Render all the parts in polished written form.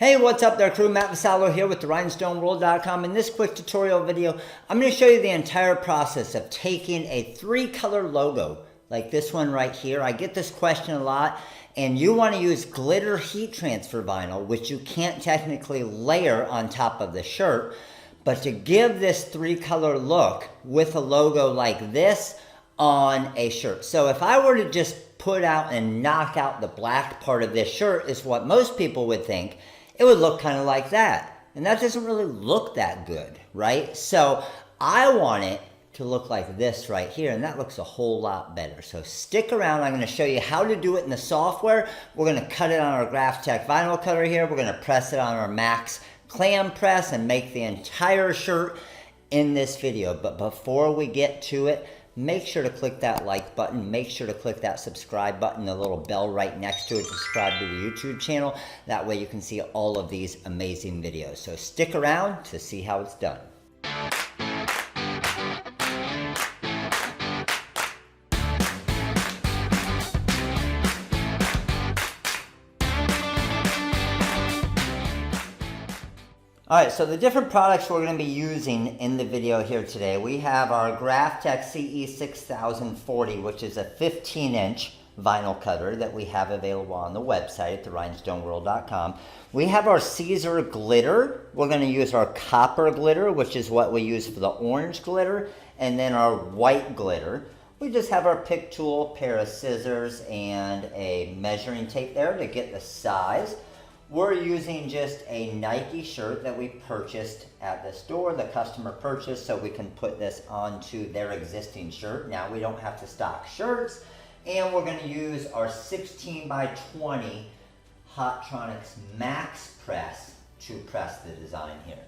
Hey, what's up there crew? Matt Vasallo here with the rhinestoneworld.com. In this quick tutorial video, I'm going to show you the entire process of taking a 3-color logo like this one right here. I get this question a lot, and you want to use glitter heat transfer vinyl, which you can't technically layer on top of the shirt, but to give this 3-color look with a logo like this on a shirt. So if I were to just put out and knock out the black part of this shirt, is what most people would think, it would look kind of like that. And that doesn't really look that good, right? So I want it to look like this right here, and that looks a whole lot better. So stick around. I'm going to show you how to do it in the software. We're going to cut it on our Graphtec vinyl cutter here. We're going to press it on our Max clam press and make the entire shirt in this video. But before we get to it, make sure to click that like button. Make sure to click that subscribe button, the little bell right next to it to subscribe to the YouTube channel. That way you can see all of these amazing videos. So stick around to see how it's done. Alright, so the different products we're going to be using in the video here today. We have our Graphtec CE6040, which is a 15-inch vinyl cutter that we have available on the website at therhinestoneworld.com. We have our Caesar glitter. We're going to use our copper glitter, which is what we use for the orange glitter, and then our white glitter. We just have our pick tool, pair of scissors, and a measuring tape there to get the size. We're using just a Nike shirt that we purchased at the store, the customer purchased, so we can put this onto their existing shirt. Now we don't have to stock shirts. And we're going to use our 16 by 20 Hotronix Max press to press the design here.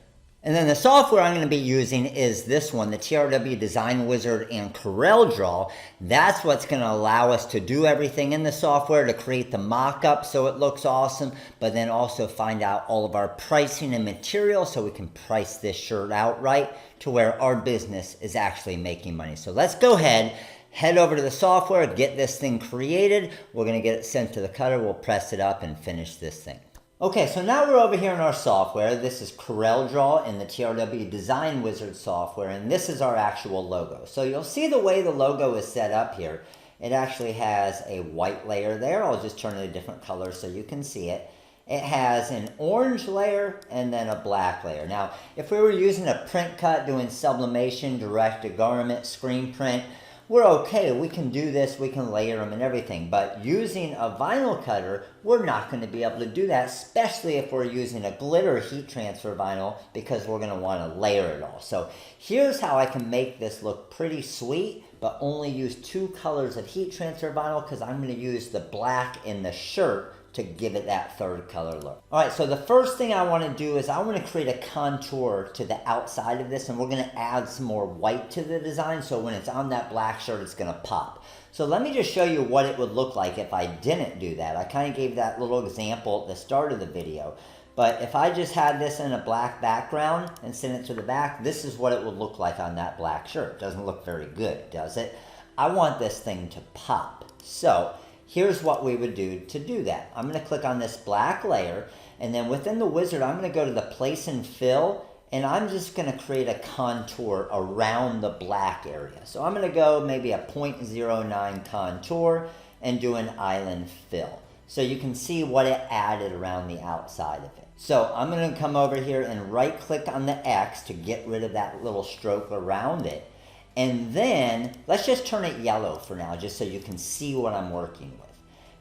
And then the software I'm going to be using is this one, the TRW Design Wizard and CorelDRAW. That's what's going to allow us to do everything in the software to create the mock-up so it looks awesome, but then also find out all of our pricing and material so we can price this shirt outright to where our business is actually making money. So let's go ahead, head over to the software, get this thing created. We're going to get it sent to the cutter. We'll press it up and finish this thing. Okay, so now we're over here in our software. This is CorelDRAW in the TRW Design Wizard software, and this is our actual logo. So you'll see the way the logo is set up here. It actually has a white layer there. I'll just turn it a different color so you can see it. It has an orange layer and then a black layer. Now, if we were using a print cut, doing sublimation, direct to garment, screen print, we're okay, we can do this, we can layer them and everything, but using a vinyl cutter, we're not going to be able to do that, especially if we're using a glitter heat transfer vinyl, because we're going to want to layer it all. So here's how I can make this look pretty sweet, but only use 2 colors of heat transfer vinyl, because I'm going to use the black in the shirt to give it that 3rd color look. Alright, so the first thing I want to do is I want to create a contour to the outside of this, and we're going to add some more white to the design, so when it's on that black shirt it's going to pop. So let me just show you what it would look like if I didn't do that. I kind of gave that little example at the start of the video, but if I just had this in a black background and sent it to the back, this is what it would look like on that black shirt. Doesn't look very good, does it? I want this thing to pop. So here's what we would do to do that. I'm going to click on this black layer, and then within the wizard, I'm going to go to the place and fill, and I'm just going to create a contour around the black area. So I'm going to go maybe a 0.09 contour and do an island fill. So you can see what it added around the outside of it. So I'm going to come over here and right click on the X to get rid of that little stroke around it. And then, let's just turn it yellow for now, just so you can see what I'm working with.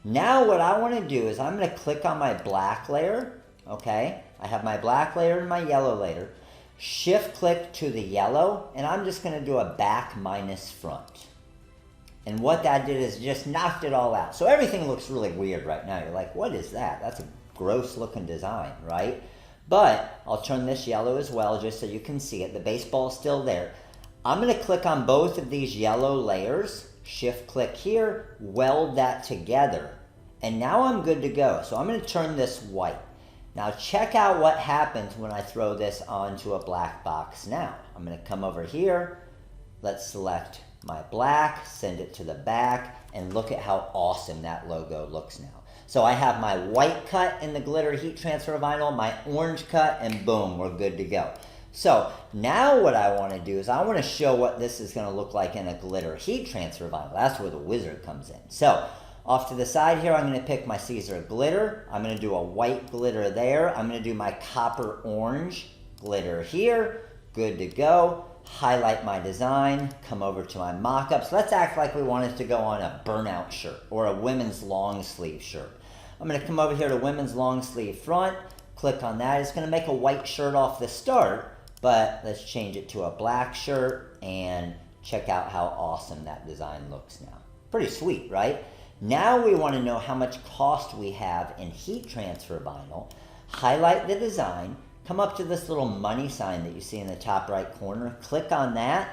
Now what I want to do is I'm going to click on my black layer, okay? I have my black layer and my yellow layer. Shift click to the yellow, and I'm just going to do a back minus front. And what that did is just knocked it all out. So everything looks really weird right now. You're like, what is that? That's a gross looking design, right? But I'll turn this yellow as well, just so you can see it. The baseball is still there. I'm going to click on both of these yellow layers, shift click here, weld that together, and now I'm good to go. So I'm going to turn this white. Now check out what happens when I throw this onto a black box now. I'm going to come over here, let's select my black, send it to the back, and look at how awesome that logo looks now. So I have my white cut in the glitter heat transfer vinyl, my orange cut, and boom, we're good to go. So now what I want to do is I want to show what this is going to look like in a glitter heat transfer vinyl. That's where the wizard comes in. So off to the side here, I'm going to pick my Caesar glitter. I'm going to do a white glitter there. I'm going to do my copper orange glitter here. Good to go. Highlight my design, come over to my mock-ups. Let's act like we want it to go on a burnout shirt or a women's long sleeve shirt. I'm going to come over here to women's long sleeve front, click on that. It's going to make a white shirt off the start, but let's change it to a black shirt and check out how awesome that design looks now. Pretty sweet, right? Now we want to know how much cost we have in heat transfer vinyl. Highlight the design, come up to this little money sign that you see in the top right corner, click on that,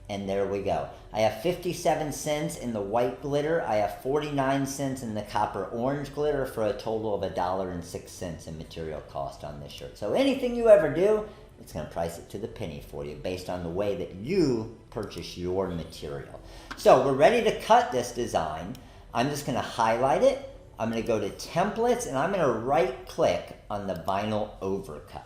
and there we go. I have 57 cents in the white glitter, I have 49 cents in the copper orange glitter for a total of $1.06 in material cost on this shirt. So anything you ever do, it's going to price it to the penny for you based on the way that you purchase your material. So we're ready to cut this design. I'm just going to highlight it. I'm going to go to templates and I'm going to right click on the vinyl overcut.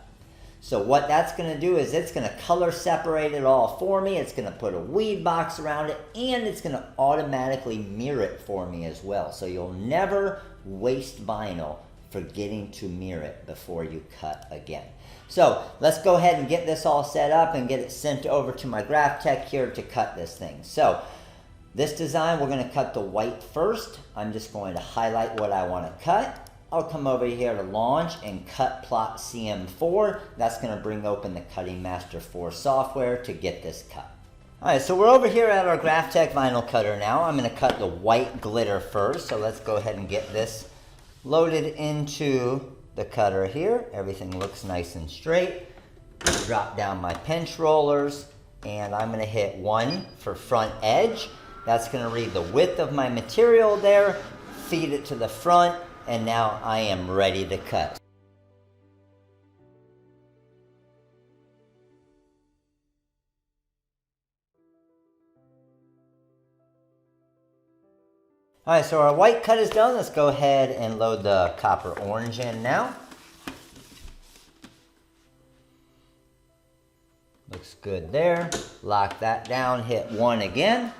So what that's going to do is it's going to color separate it all for me. It's going to put a weed box around it and it's going to automatically mirror it for me as well. So you'll never waste vinyl forgetting to mirror it before you cut again. So let's go ahead and get this all set up and get it sent over to my graph tech here to cut this thing. So this design, we're going to cut the white first. I'm just going to highlight what I want to cut. I'll come over here to launch and cut plot CM4. That's going to bring open the Cutting Master 4 software to get this cut. Alright, so we're over here at our GraphTech vinyl cutter now. I'm going to cut the white glitter first. So let's go ahead and get this loaded into the cutter here. Everything looks nice and straight. Drop down my pinch rollers and I'm going to hit 1 for front edge. That's going to read the width of my material there, feed it to the front, and now I am ready to cut. Alright, so our white cut is done. Let's go ahead and load the copper orange in now. Looks good there. Lock that down, hit 1 again.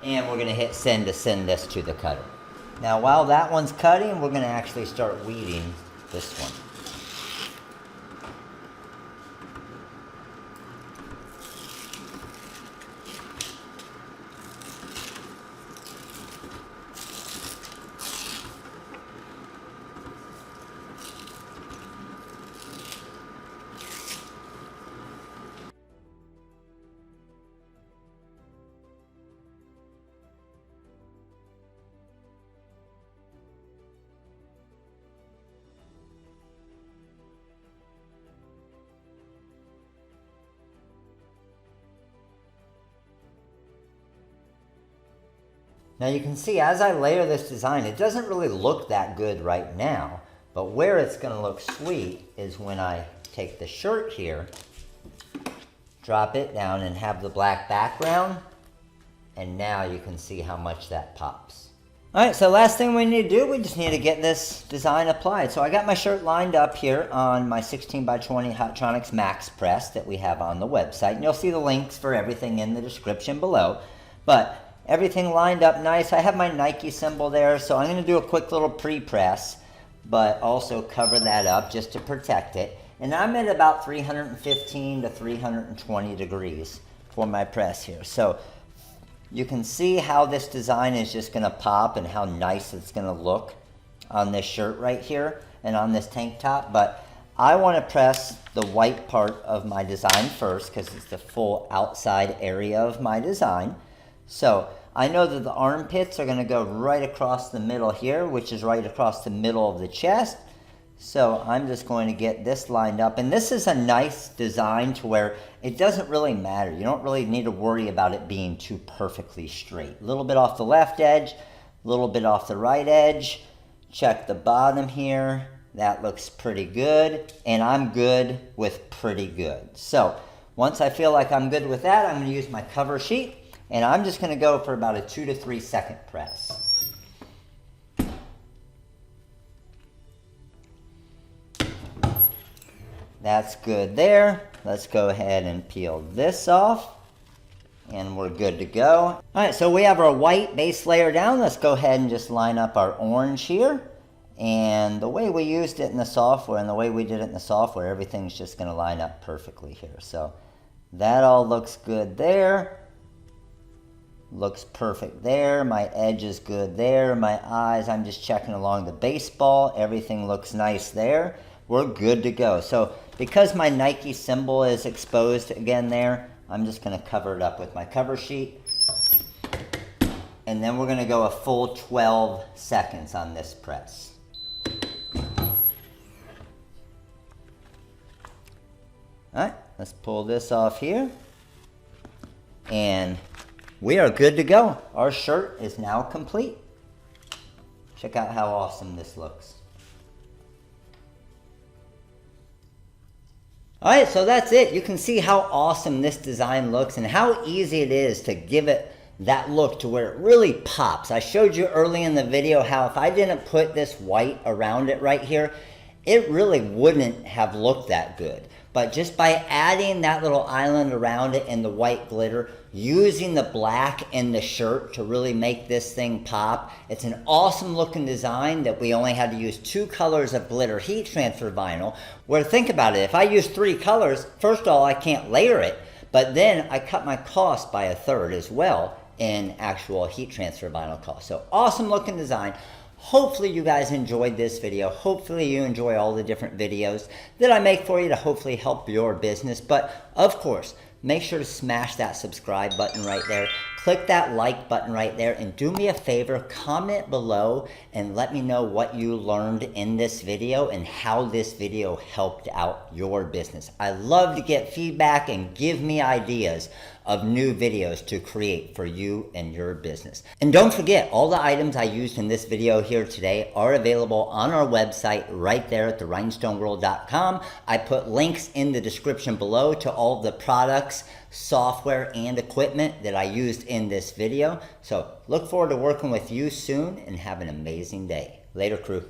And we're going to hit send to send this to the cutter. Now while that one's cutting, we're going to actually start weeding this one. Now you can see as I layer this design, it doesn't really look that good right now, but where it's going to look sweet is when I take the shirt here, drop it down and have the black background, and now you can see how much that pops. Alright, so last thing we need to do, we just need to get this design applied. So I got my shirt lined up here on my 16x20 Hotronix Max Press that we have on the website, and you'll see the links for everything in the description below. But everything lined up nice. I have my Nike symbol there, so I'm going to do a quick little pre-press, but also cover that up just to protect it. And I'm at about 315 to 320 degrees for my press here. So you can see how this design is just going to pop and how nice it's going to look on this shirt right here and on this tank top. But I want to press the white part of my design first because it's the full outside area of my design. So I know that the armpits are going to go right across the middle here, which is right across the middle of the chest. So I'm just going to get this lined up. And this is a nice design to where it doesn't really matter. You don't really need to worry about it being too perfectly straight. A little bit off the left edge, a little bit off the right edge. Check the bottom here. That looks pretty good. And I'm good with pretty good. So Once I feel like I'm good with that, I'm going to use my cover sheet, and I'm just going to go for about a 2 to 3 second press. That's good there. Let's go ahead and peel this off, and we're good to go. All right, so we have our white base layer down. Let's go ahead and just line up our orange here. And the way we used it in the software and the way we did it in the software, everything's just going to line up perfectly here. So that all looks good there. Looks perfect there. My edge is good there. My eyes, I'm just checking along the baseball. Everything looks nice there. We're good to go. So because my Nike symbol is exposed again there, I'm just going to cover it up with my cover sheet. And then we're going to go a full 12 seconds on this press. All right, let's pull this off here. And we are good to go. Our shirt is now complete. Check out how awesome this looks. All right, so that's it. You can see how awesome this design looks and how easy it is to give it that look to where it really pops. I showed you early in the video how if I didn't put this white around it right here, it really wouldn't have looked that good. But just by adding that little island around it and the white glitter, using the black in the shirt to really make this thing pop, it's an awesome looking design that we only had to use 2 colors of glitter heat transfer vinyl. Where think about it, if I use 3 colors, first of all, I can't layer it, but then I cut my cost by 1/3 as well in actual heat transfer vinyl cost. So awesome looking design. Hopefully you guys enjoyed this video. Hopefully you enjoy all the different videos that I make for you to hopefully help your business. But of course, make sure to smash that subscribe button right there. Click that like button right there, and do me a favor, comment below and let me know what you learned in this video and how this video helped out your business. I love to get feedback and give me ideas of new videos to create for you and your business. And don't forget, all the items I used in this video here today are available on our website right there at therhinestoneworld.com. I put links in the description below to all the products, software, and equipment that I used in this video. So look forward to working with you soon, and have an amazing day. Later, crew.